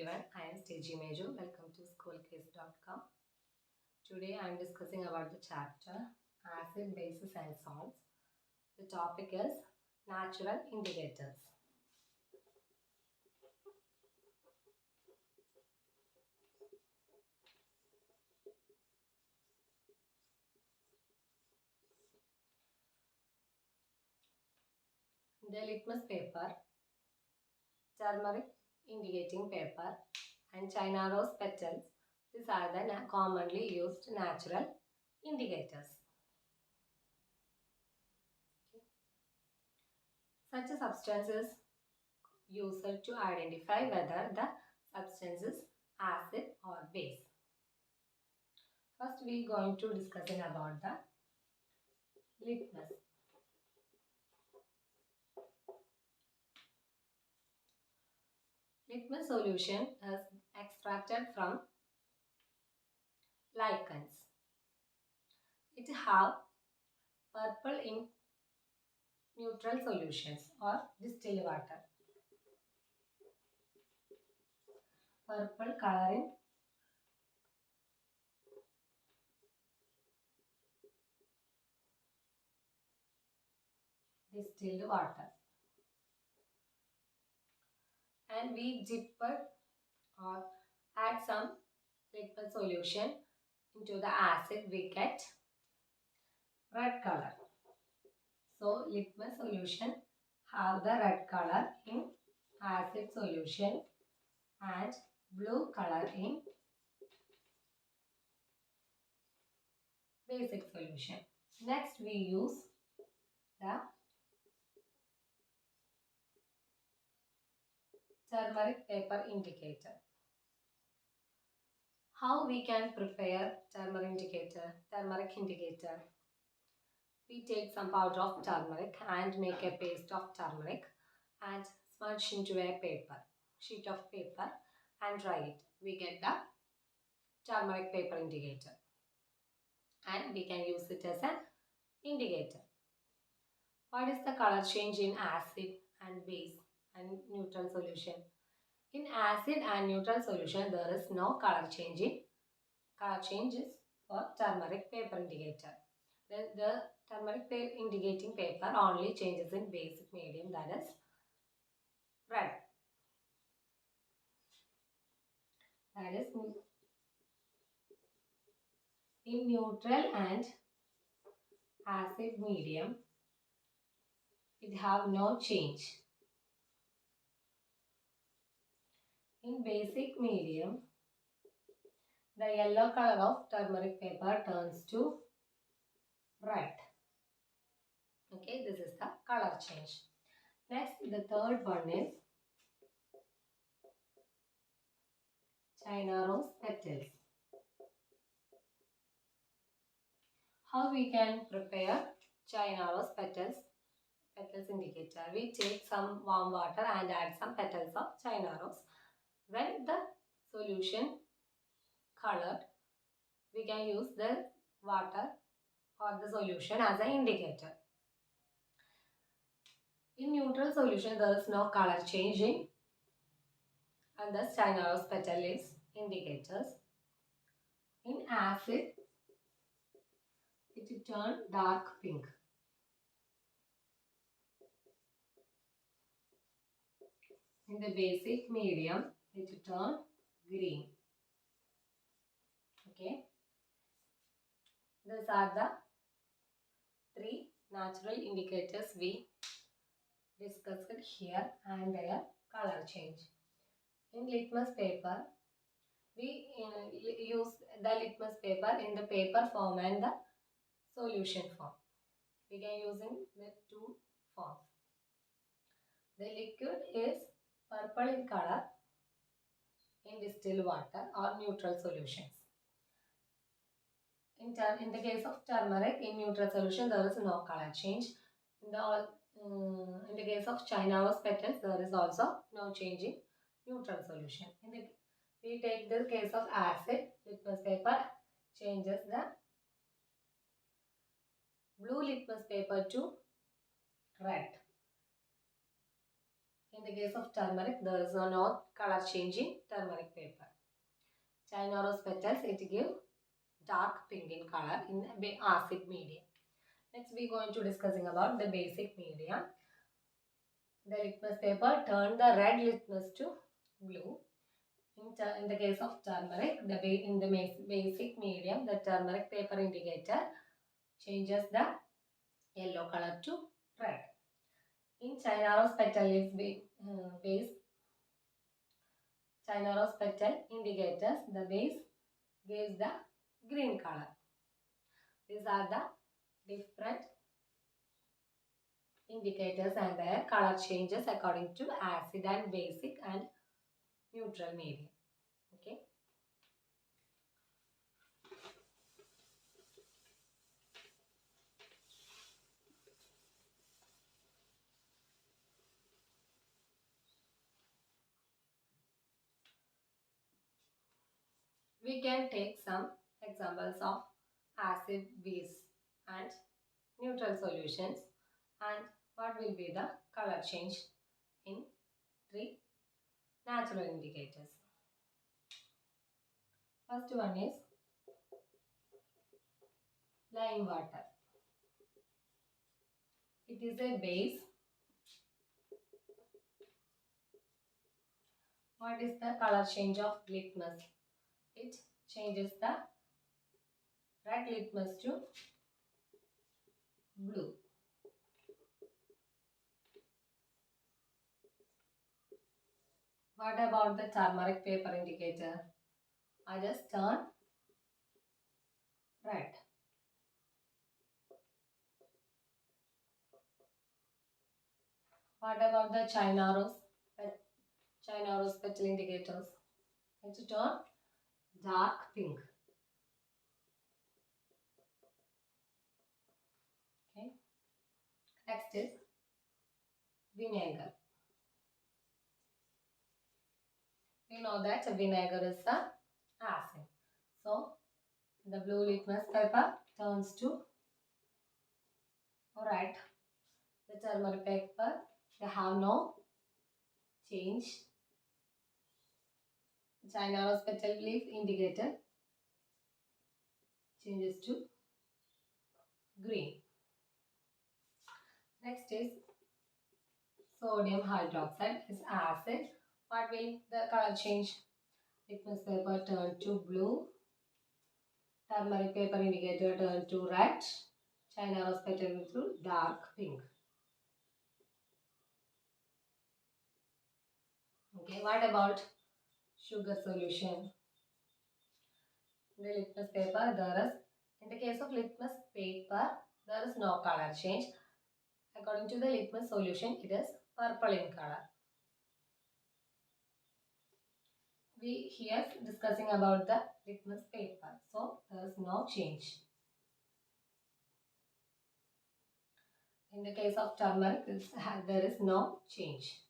everyone, I am stegy majo. Welcome to schoolcase.com. Today I am discussing about the chapter acid, bases and salts. The topic is natural indicators. The litmus paper, turmeric indicating paper and China rose petals. These are the commonly used natural indicators. Such a substance is used to identify whether the substance is acid or base. First we are going to discussing about the litmus. Litmus solution is extracted from lichens. It have purple in neutral solutions or distilled water. Purple color in distilled water. And we dip it or add some litmus solution into the acid, we get red color. So litmus solution have the red color in acid solution and blue color in basic solution. Next we use the turmeric paper indicator. How we can prepare turmeric indicator? We take some powder of turmeric and make a paste of turmeric and smudge into a sheet of paper and dry it. We get the turmeric paper indicator and we can use it as an indicator. What is the color change in acid and base and neutral solution? In acid and neutral solution, there is no color change. Color changes for turmeric paper indicator. The turmeric paper indicating paper only changes in basic medium, that is red. That is in neutral and acid medium, it have no change. In basic medium, the yellow color of turmeric paper turns to red. Okay, this is the color change. Next, the third one is China rose petals. How we can prepare China rose petals indicator? We take some warm water and add some petals of China rose. When the solution colored, we can use the water or the solution as an indicator. In neutral solution, there is no color changing and thus China rose petal is indicators. In acid, it will turn dark pink. In the basic medium, it will turn green. Okay. These are the three natural indicators we discussed here and their color change. In litmus paper, we use the litmus paper in the paper form and the solution form. We can use in the two forms. The liquid is purple in color in distilled water or neutral solutions. In the case of turmeric, in neutral solution, there is no color change. In the case of China rose petals, there is also no change in neutral solution. We take the case of acid, litmus paper changes the blue litmus paper to red. In the case of turmeric, there is no color change in turmeric paper. China rose petals, it gives dark pink in color in acid medium. Next we are going to discussing about the basic medium. The litmus paper turn the red litmus to blue. In the case of turmeric, in the basic medium, the turmeric paper indicator changes the yellow color to red. In China rose petal leaf base, China rose petal indicators, the base gives the green color. These are the different indicators and their color changes according to acid and basic and neutral medium. Okay. We can take some examples of acid, base and neutral solutions and what will be the color change in three natural indicators. First one is lime water. It is a base. What is the color change of litmus? It changes the red litmus to blue. What about the turmeric paper indicator? I just turn red. What about the China rose petal indicators? It turn dark pink. Okay. Next is vinegar. We know that vinegar is an acid. So the blue litmus paper turns to red. The turmeric paper, they have no change. China rose petal leaf indicator changes to green. Next is sodium hydroxide is acid. What will the color change? Litmus paper turn to blue. Turmeric paper indicator turn to red. China rose petal to dark pink. Okay, what about sugar solution? The litmus paper, in the case of litmus paper, there is no color change. According to the litmus solution, it is purple in color. We here discussing about the litmus paper, so there is no change. In the case of turmeric, there is no change.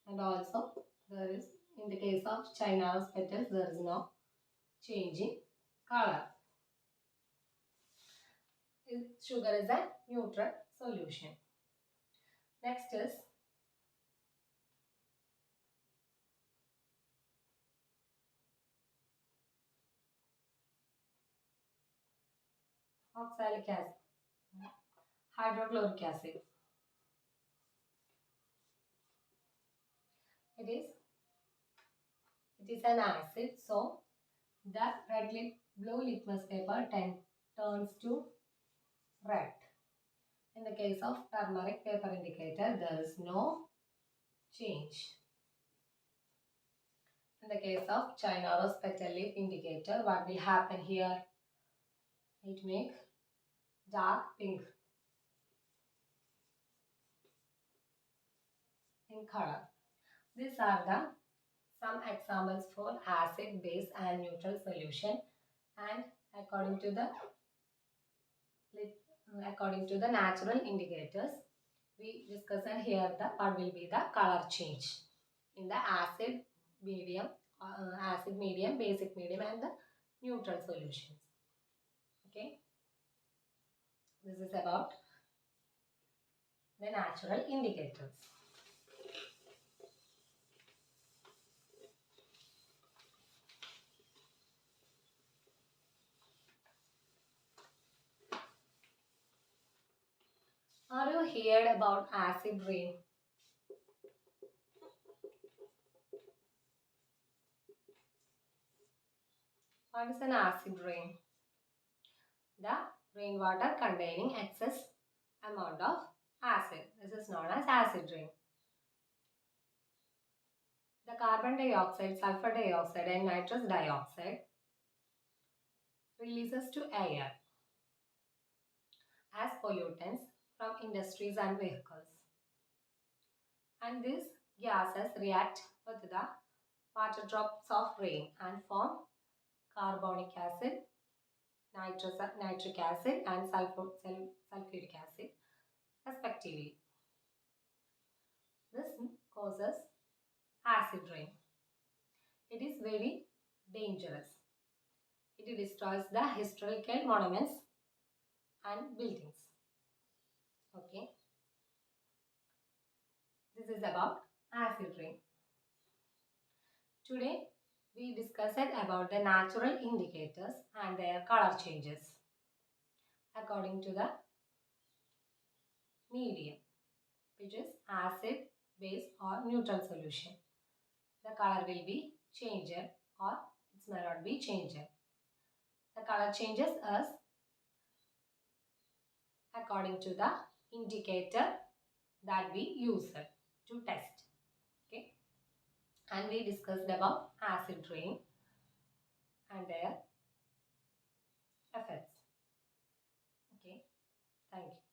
And also, there is, in the case of China rose petals, there is no change in color. Sugar is a neutral solution. Next is oxalic acid, hydrochloric acid. It is an acid, so the blue litmus paper turns to red. In the case of turmeric paper indicator, there is no change. In the case of China rose petal leaf indicator, what will happen here? It makes dark pink in color. These are some examples for acid, base and neutral solution, and according to the natural indicators, we discussed here what will be the color change in the acid medium, basic medium and the neutral solutions. Okay, this is about the natural indicators. Are you heard about acid rain? What is an acid rain? The rainwater containing excess amount of acid. This is known as acid rain. The carbon dioxide, sulfur dioxide and nitrous dioxide releases to air as pollutants from industries and vehicles. And these gases react with the water drops of rain and form carbonic acid, nitric acid and sulfuric acid respectively. This causes acid rain. It is very dangerous. It destroys the historical monuments and buildings. Okay. This is about acid rain. Today we discussed about the natural indicators and their color changes according to the medium, which is acid, base or neutral solution. The color will be changed or it may not be changed. The color changes as according to the indicator that we use to test. Okay. And we discussed about acid rain and their effects. Okay. Thank you.